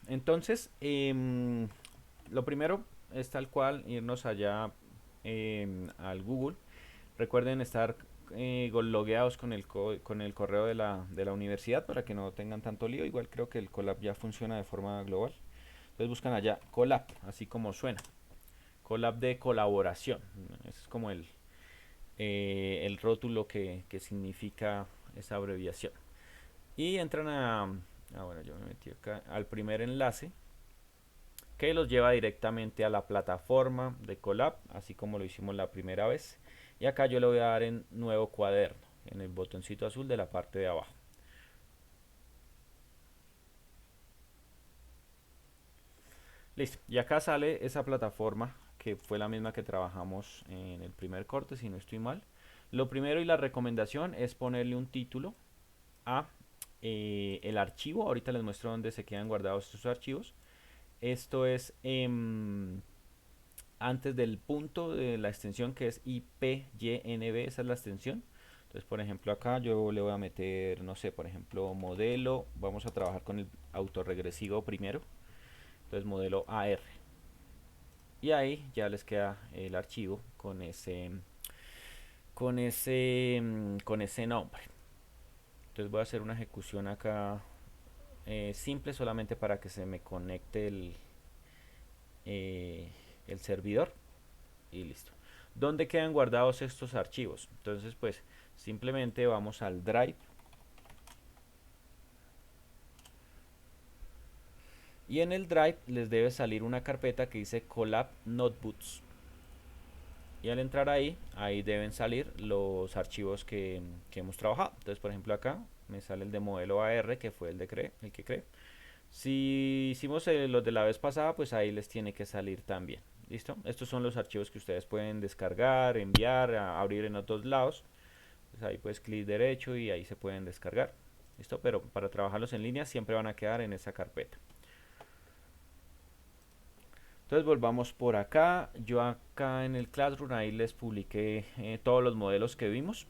Entonces, lo primero es tal cual irnos allá al Google. Recuerden estar logueados con con el correo de de la universidad para que no tengan tanto lío. Igual creo que el Colab ya funciona de forma global. Entonces buscan allá Colab, así como suena. Colab de colaboración. Ese es como el rótulo que significa esa abreviación. Y entran bueno, yo me metí acá al primer enlace que los lleva directamente a la plataforma de Colab, así como lo hicimos la primera vez. Y acá yo le voy a dar en nuevo cuaderno, en el botoncito azul de la parte de abajo. Listo, y acá sale esa plataforma que fue la misma que trabajamos en el primer corte, si no estoy mal. Lo primero y la recomendación es ponerle un título a el archivo. Ahorita les muestro dónde se quedan guardados estos archivos. Esto es antes del punto de la extensión que es IPYNB, esa es la extensión. Entonces, por ejemplo, acá yo le voy a meter, no sé, por ejemplo, modelo. Vamos a trabajar con el autorregresivo primero. Entonces, modelo AR. Y ahí ya les queda el archivo con ese nombre. Entonces voy a hacer una ejecución acá simple solamente para que se me conecte eh, el servidor y listo. ¿Dónde quedan guardados estos archivos? Entonces pues simplemente vamos al Drive y en el Drive les debe salir una carpeta que dice Colab Notebooks. Y al entrar ahí deben salir los archivos que hemos trabajado. Entonces, por ejemplo, acá me sale el de modelo AR, que fue el que creé. Si hicimos los de la vez pasada, pues ahí les tiene que salir también. ¿Listo? Estos son los archivos que ustedes pueden descargar, enviar, abrir en otros lados. Pues ahí pues clic derecho y ahí se pueden descargar. ¿Listo? Pero para trabajarlos en línea siempre van a quedar en esa carpeta. Entonces volvamos por acá. Yo acá en el Classroom ahí les publiqué todos los modelos que vimos.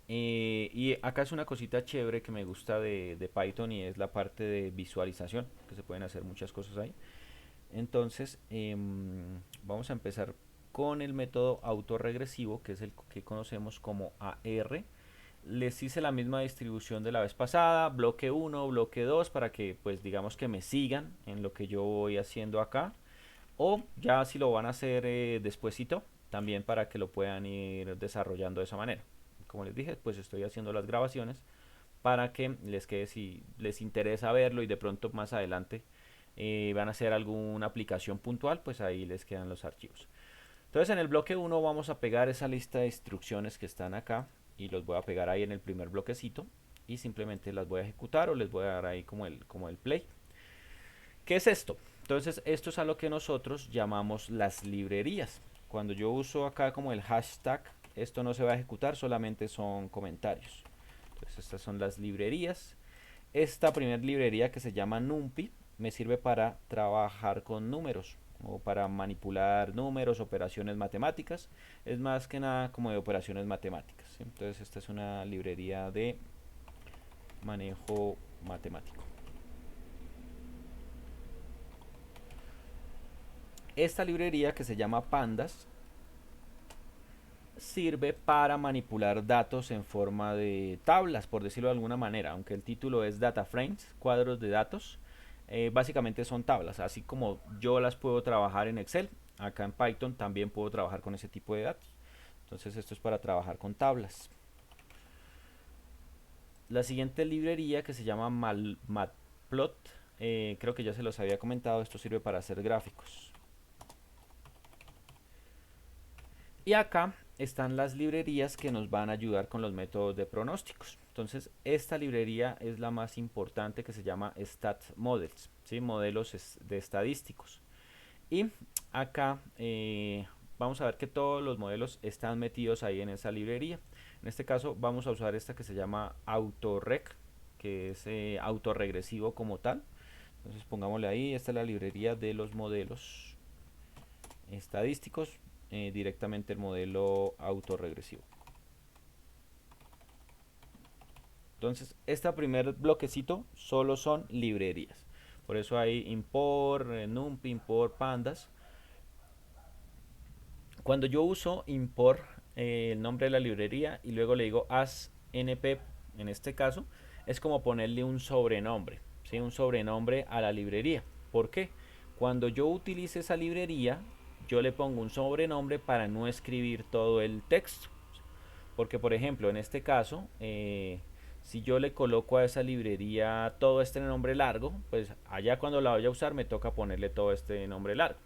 Y acá es una cosita chévere que me gusta de Python y es la parte de visualización, que se pueden hacer muchas cosas ahí. Entonces, vamos a empezar con el método autorregresivo, que es el que conocemos como AR. Les hice la misma distribución de la vez pasada, bloque uno, bloque 2, para que pues digamos que me sigan en lo que yo voy haciendo acá. O ya si lo van a hacer despuesito, también para que lo puedan ir desarrollando de esa manera. Como les dije, pues estoy haciendo las grabaciones para que les quede si les interesa verlo y de pronto más adelante van a hacer alguna aplicación puntual, pues ahí les quedan los archivos. Entonces en el bloque uno vamos a pegar esa lista de instrucciones que están acá y los voy a pegar ahí en el primer bloquecito y simplemente las voy a ejecutar o les voy a dar ahí como el play. ¿Qué es esto? Entonces esto es a lo que nosotros llamamos las librerías. Cuando yo uso acá como el hashtag, esto no se va a ejecutar, solamente son comentarios. Entonces estas son las librerías. Esta primera librería que se llama NumPy me sirve para trabajar con números o para manipular números, operaciones matemáticas. Es más que nada como de operaciones matemáticas. ¿Sí? Entonces esta es una librería de manejo matemático. Esta librería que se llama Pandas sirve para manipular datos en forma de tablas, por decirlo de alguna manera, aunque el título es Data Frames, cuadros de datos. Básicamente son tablas, así como yo las puedo trabajar en Excel, acá en Python también puedo trabajar con ese tipo de datos. Entonces esto es para trabajar con tablas. La siguiente librería que se llama Matplot, creo que ya se los había comentado, esto sirve para hacer gráficos. Y acá están las librerías que nos van a ayudar con los métodos de pronósticos. Entonces, esta librería es la más importante que se llama Stat Models, ¿sí? Modelos de estadísticos. Y acá vamos a ver que todos los modelos están metidos ahí en esa librería. En este caso vamos a usar esta que se llama AutoRec, que es autorregresivo como tal. Entonces pongámosle ahí, esta es la librería de los modelos estadísticos, directamente el modelo autorregresivo. Entonces, este primer bloquecito solo son librerías. Por eso hay import, numpy, import, pandas. Cuando yo uso import, el nombre de la librería, y luego le digo as np, en este caso, es como ponerle un sobrenombre, ¿sí? Un sobrenombre a la librería. ¿Por qué? Cuando yo utilice esa librería, yo le pongo un sobrenombre para no escribir todo el texto. Porque, por ejemplo, en este caso, si yo le coloco a esa librería todo este nombre largo, pues allá cuando la vaya a usar me toca ponerle todo este nombre largo.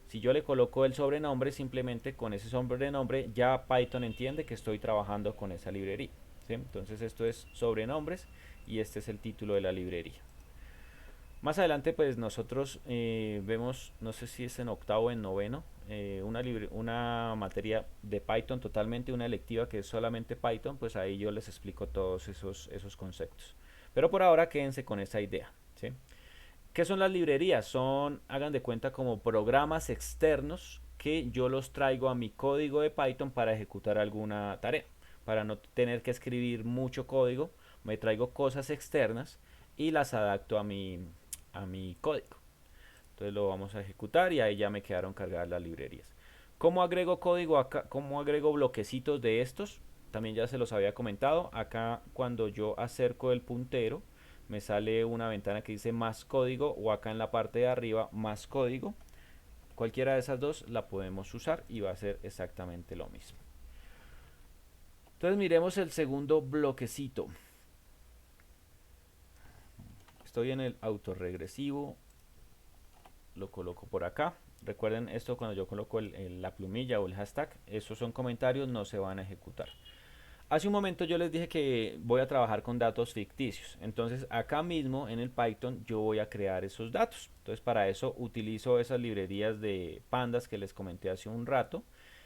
Si yo le coloco el sobrenombre, simplemente con ese sobrenombre ya Python entiende que estoy trabajando con esa librería, ¿sí? Entonces esto es sobrenombres y este es el título de la librería. Más adelante pues nosotros vemos, no sé si es en octavo o en noveno, una materia de Python totalmente, una electiva que es solamente Python, pues ahí yo les explico todos esos conceptos. Pero por ahora quédense con esa idea, ¿sí? ¿Qué son las librerías? Son, hagan de cuenta, como programas externos que yo los traigo a mi código de Python para ejecutar alguna tarea. Para no tener que escribir mucho código, me traigo cosas externas y las adapto a mi código. Entonces lo vamos a ejecutar y ahí ya me quedaron cargadas las librerías. ¿Cómo agrego código acá? ¿Cómo agrego bloquecitos de estos? También ya se los había comentado. Acá cuando yo acerco el puntero, me sale una ventana que dice más código, o acá en la parte de arriba más código. Cualquiera de esas dos la podemos usar y va a ser exactamente lo mismo. Entonces miremos el segundo bloquecito. Estoy en el autorregresivo, lo coloco por acá. Recuerden esto, cuando yo coloco la plumilla o el hashtag, esos son comentarios, no se van a ejecutar. Hace un momento yo les dije que voy a trabajar con datos ficticios. Entonces acá mismo en el Python yo voy a crear esos datos. Entonces para eso utilizo esas librerías de pandas que les comenté hace un rato.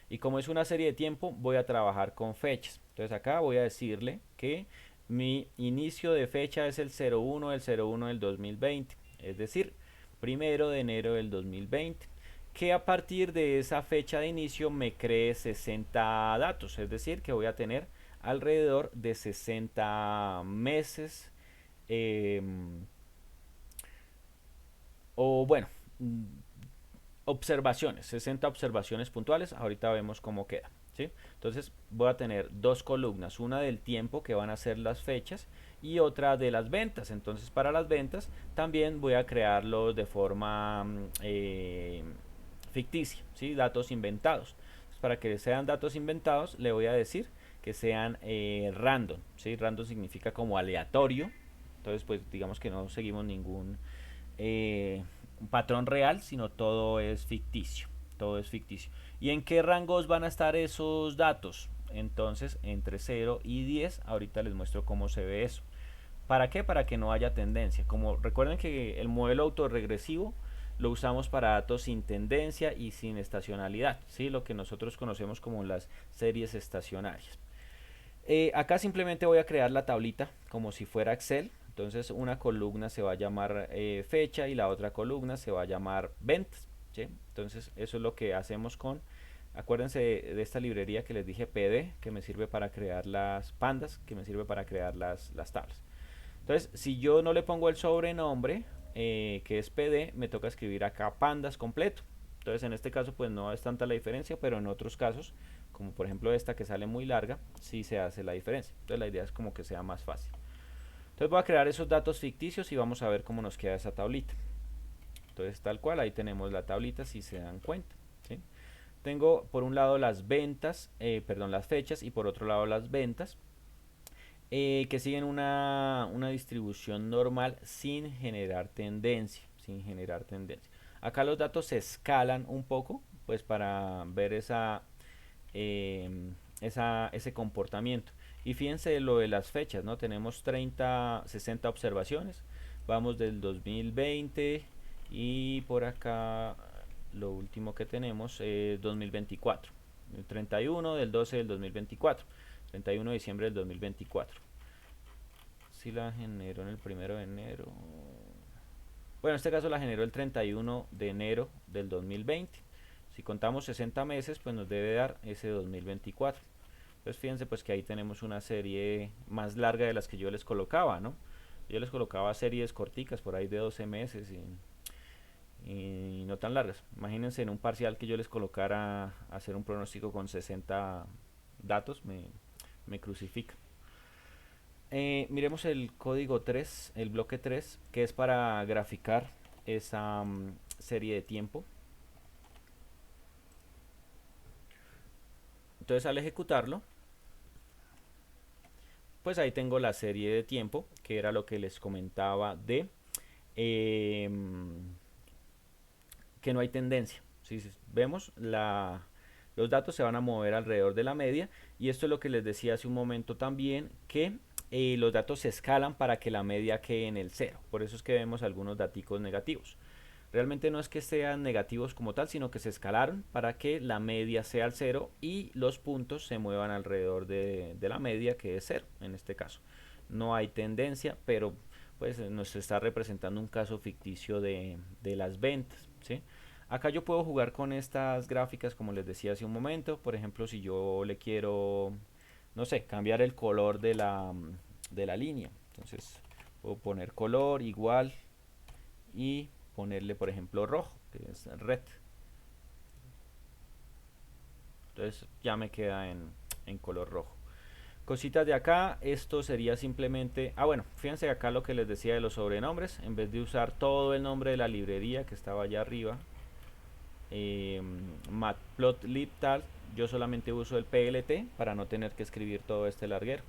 Y como es una serie de tiempo, voy a trabajar con fechas. Entonces acá voy a decirle que mi inicio de fecha es el 01 del 01 del 2020. Es decir, 1 de enero del 2020. Que a partir de esa fecha de inicio me cree 60 datos. Es decir, que voy a tener alrededor de 60 meses, eh, o bueno, observaciones, 60 observaciones puntuales. Ahorita vemos cómo queda, ¿sí? Entonces voy a tener dos columnas, una del tiempo, que van a ser las fechas, y otra de las ventas. Entonces para las ventas también voy a crearlos de forma ficticia, ¿sí? Datos inventados. Entonces, para que sean datos inventados le voy a decir que sean random, ¿sí? Random significa como aleatorio. Entonces pues digamos que no seguimos ningún eh, patrón real, sino todo es ficticio. Todo es ficticio. ¿Y en qué rangos van a estar esos datos? Entonces, entre 0 y 10. Ahorita les muestro cómo se ve eso. ¿Para qué? Para que no haya tendencia. Como recuerden que el modelo autorregresivo lo usamos para datos sin tendencia y sin estacionalidad, ¿sí? Lo que nosotros conocemos como las series estacionarias. Acá simplemente voy a crear la tablita como si fuera Excel. Entonces una columna se va a llamar fecha y la otra columna se va a llamar ventas, ¿sí? Entonces eso es lo que hacemos con, acuérdense de esta librería que les dije, PD, que me sirve para crear las pandas, que me sirve para crear las tablas. Entonces si yo no le pongo el sobrenombre, que es PD, me toca escribir acá pandas completo. Entonces en este caso pues no es tanta la diferencia, pero en otros casos, como por ejemplo esta que sale muy larga, sí se hace la diferencia. Entonces la idea es como que sea más fácil. Entonces voy a crear esos datos ficticios y vamos a ver cómo nos queda esa tablita. Entonces tal cual, ahí tenemos la tablita si se dan cuenta, ¿sí? Tengo por un lado las ventas, perdón, las fechas, y por otro lado las ventas, que siguen una distribución normal sin generar tendencia, sin generar tendencia. Acá los datos se escalan un poco, pues para ver ese comportamiento. Y fíjense lo de las fechas, ¿no? Tenemos 30, 60 observaciones. Vamos del 2020 y por acá lo último que tenemos es 2024. El 31 del 12 del 2024. 31 de diciembre del 2024. Si la generó en el 1 de enero. Bueno, en este caso la generó el 31 de enero del 2020. Si contamos 60 meses, pues nos debe dar ese 2024. Entonces fíjense pues que ahí tenemos una serie más larga de las que yo les colocaba, ¿no? Yo les colocaba series corticas, por ahí de 12 meses y no tan largas. Imagínense en un parcial que yo les colocara a hacer un pronóstico con 60 datos, me crucifica. Miremos el código 3, el bloque 3, que es para graficar esa serie de tiempo. Entonces al ejecutarlo, pues ahí tengo la serie de tiempo, que era lo que les comentaba de eh, que no hay tendencia. Si vemos, los datos se van a mover alrededor de la media y esto es lo que les decía hace un momento también, que los datos se escalan para que la media quede en el cero. Por eso es que vemos algunos daticos negativos. Realmente no es que sean negativos como tal, sino que se escalaron para que la media sea el cero y los puntos se muevan alrededor de la media, que es cero en este caso. No hay tendencia, pero pues nos está representando un caso ficticio de las ventas, ¿sí? Acá yo puedo jugar con estas gráficas como les decía hace un momento. Por ejemplo, si yo le quiero, no sé, cambiar el color de la línea. Entonces puedo poner color igual y ponerle por ejemplo rojo, que es red. Entonces ya me queda en color rojo. Cositas de acá, esto sería simplemente, bueno, fíjense acá lo que les decía de los sobrenombres, en vez de usar todo el nombre de la librería que estaba allá arriba, matplotlib tal, yo solamente uso el plt para no tener que escribir todo este larguero.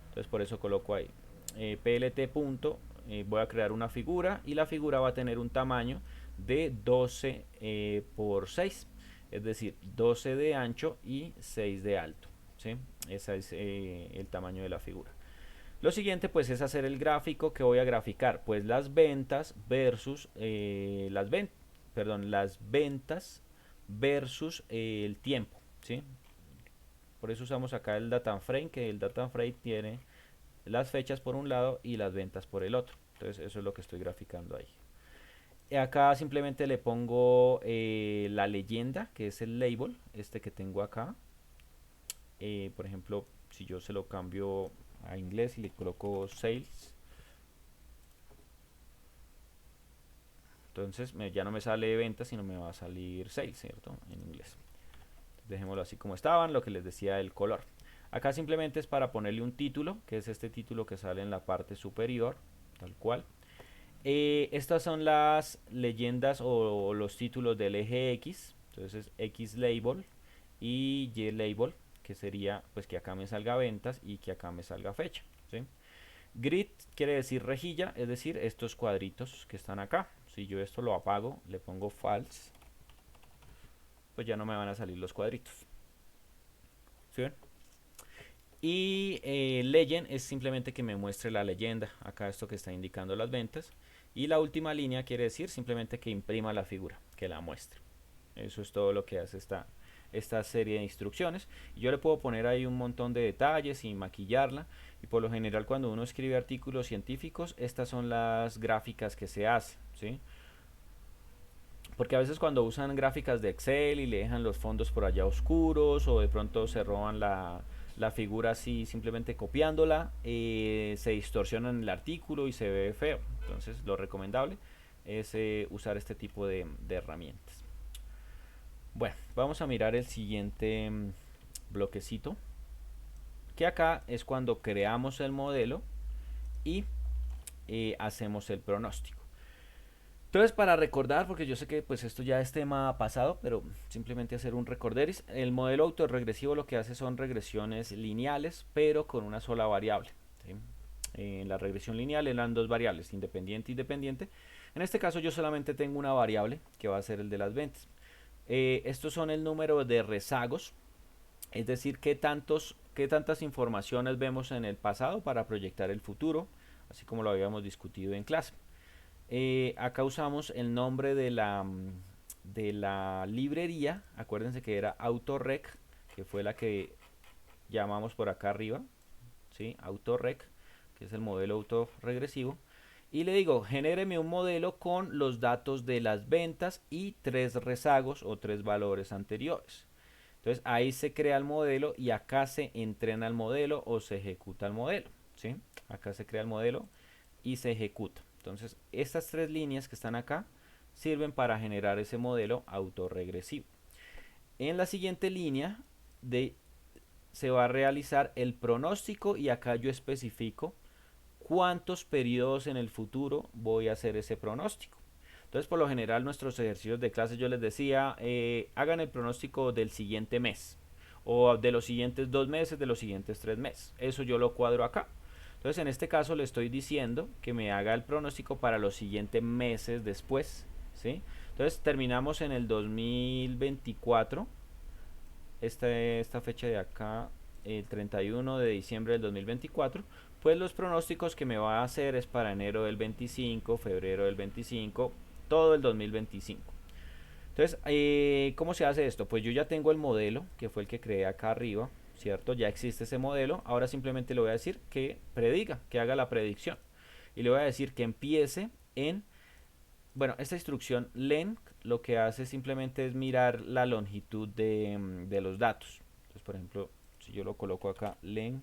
Entonces por eso coloco ahí plt punto, voy a crear una figura y la figura va a tener un tamaño de 12 por 6, es decir, 12 de ancho y 6 de alto, ¿sí? Ese es el tamaño de la figura. Lo siguiente pues es hacer el gráfico que voy a graficar, pues las ventas versus las ventas versus el tiempo, ¿sí? Por eso usamos acá el data frame, que el data frame tiene las fechas por un lado y las ventas por el otro. Entonces eso es lo que estoy graficando ahí. Acá simplemente le pongo la leyenda, que es el label, este que tengo acá. Por ejemplo, si yo se lo cambio a inglés y le coloco sales, entonces ya no me sale ventas, sino me va a salir sales, ¿cierto? En inglés. Dejémoslo así como estaban, lo que les decía del color. Acá simplemente es para ponerle un título, que es este título que sale en la parte superior, tal cual. Estas son las leyendas o los títulos del eje X. Entonces X label y Y label, que sería pues que acá me salga ventas y que acá me salga fecha, ¿sí? Grid quiere decir rejilla, es decir, estos cuadritos que están acá. Si yo esto lo apago, le pongo false, pues ya no me van a salir los cuadritos, ¿sí ven? Y legend es simplemente que me muestre la leyenda, acá esto que está indicando las ventas. Y la última línea quiere decir simplemente que imprima la figura, que la muestre. Eso es todo lo que hace esta serie de instrucciones. Y yo le puedo poner ahí un montón de detalles y maquillarla. Y por lo general cuando uno escribe artículos científicos, estas son las gráficas que se hacen, ¿sí? Porque a veces cuando usan gráficas de Excel y le dejan los fondos por allá oscuros o de pronto se roban la figura así simplemente copiándola, se distorsionan el artículo y se ve feo. Entonces lo recomendable es usar este tipo de herramientas. Bueno, vamos a mirar el siguiente bloquecito, que acá es cuando creamos el modelo y hacemos el pronóstico. Entonces, para recordar, porque yo sé que pues esto ya es tema pasado, pero simplemente hacer un recorderis, el modelo autorregresivo lo que hace son regresiones lineales, pero con una sola variable, ¿sí? En la regresión lineal eran dos variables, independiente y dependiente. En este caso yo solamente tengo una variable, que va a ser el de las ventas. Estos son el número de rezagos, es decir, qué tantas informaciones vemos en el pasado para proyectar el futuro, así como lo habíamos discutido en clase. Acá usamos el nombre de la librería. Acuérdense que era autorec, que fue la que llamamos por acá arriba, ¿sí? Autorec, que es el modelo autorregresivo. Y le digo, genéreme un modelo con los datos de las ventas y tres rezagos o tres valores anteriores. Entonces ahí se crea el modelo y acá se entrena el modelo o se ejecuta el modelo, ¿sí? Acá se crea el modelo y se ejecuta. Entonces, estas tres líneas que están acá sirven para generar ese modelo autorregresivo. En la siguiente línea se va a realizar el pronóstico y acá yo especifico cuántos periodos en el futuro voy a hacer ese pronóstico. Entonces, por lo general, nuestros ejercicios de clase yo les decía, hagan el pronóstico del siguiente mes, o de los siguientes 2 meses, de los siguientes 3 meses. Eso yo lo cuadro acá. Entonces, en este caso le estoy diciendo que me haga el pronóstico para los siguientes meses después, ¿sí? Entonces, terminamos en el 2024, esta fecha de acá, el 31 de diciembre del 2024, pues los pronósticos que me va a hacer es para enero del 25, febrero del 25, todo el 2025. Entonces, ¿cómo se hace esto? Pues yo ya tengo el modelo, que fue el que creé acá arriba, ¿cierto? Ya existe ese modelo. Ahora simplemente le voy a decir que prediga, que haga la predicción. Y le voy a decir que empiece en, bueno, esta instrucción len lo que hace simplemente es mirar la longitud de los datos. Entonces, por ejemplo, si yo lo coloco acá, len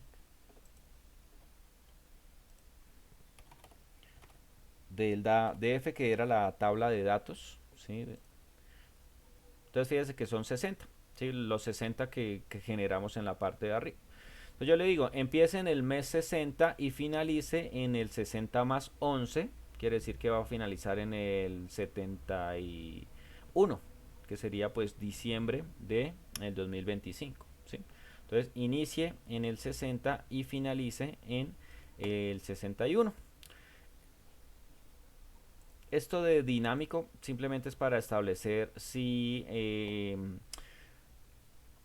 del df, que era la tabla de datos, ¿sí? Entonces fíjese que son 60, ¿sí? Los 60 que generamos en la parte de arriba. Entonces yo le digo, empiece en el mes 60 y finalice en el 60 más 11, quiere decir que va a finalizar en el 71, que sería pues diciembre de el 2025, ¿sí? Entonces inicie en el 60 y finalice en el 61. Esto de dinámico simplemente es para establecer si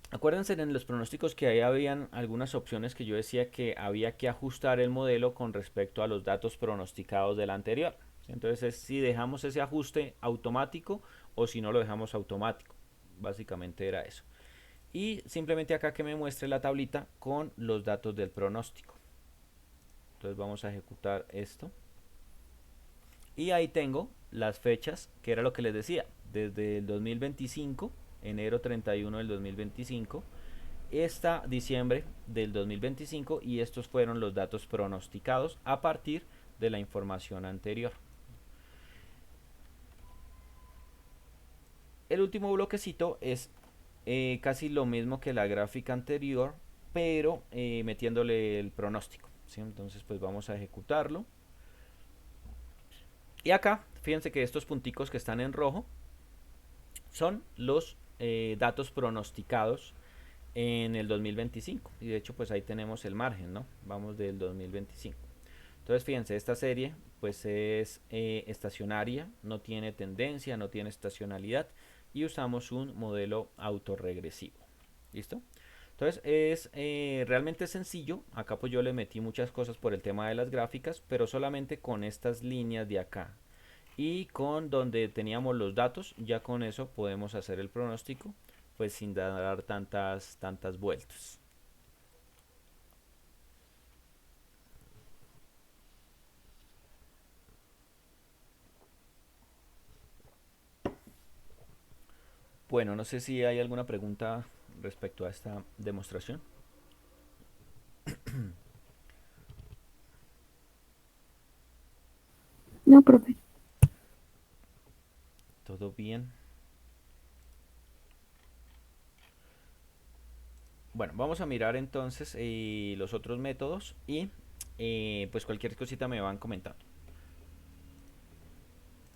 acuérdense en los pronósticos que ahí habían algunas opciones que yo decía que había que ajustar el modelo con respecto a los datos pronosticados del anterior. Entonces es si dejamos ese ajuste automático o si no lo dejamos automático. Básicamente era eso. Y simplemente acá que me muestre la tablita con los datos del pronóstico. Entonces vamos a ejecutar esto. Y ahí tengo las fechas, que era lo que les decía, desde el 2025, enero 31 del 2025, hasta diciembre del 2025, y estos fueron los datos pronosticados a partir de la información anterior. El último bloquecito es casi lo mismo que la gráfica anterior, pero metiéndole el pronóstico, ¿sí? Entonces pues vamos a ejecutarlo. Y acá, fíjense que estos punticos que están en rojo son los datos pronosticados en el 2025. Y de hecho, pues ahí tenemos el margen, ¿no? Vamos del 2025. Entonces, fíjense, esta serie pues es estacionaria, no tiene tendencia, no tiene estacionalidad y usamos un modelo autorregresivo. ¿Listo? Entonces es realmente sencillo. Acá pues yo le metí muchas cosas por el tema de las gráficas, pero solamente con estas líneas de acá y con donde teníamos los datos, ya con eso podemos hacer el pronóstico pues sin dar tantas vueltas. Bueno, no sé si hay alguna pregunta respecto a esta demostración. No, profe. ¿Todo bien? Bueno, vamos a mirar entonces los otros métodos y pues cualquier cosita me van comentando.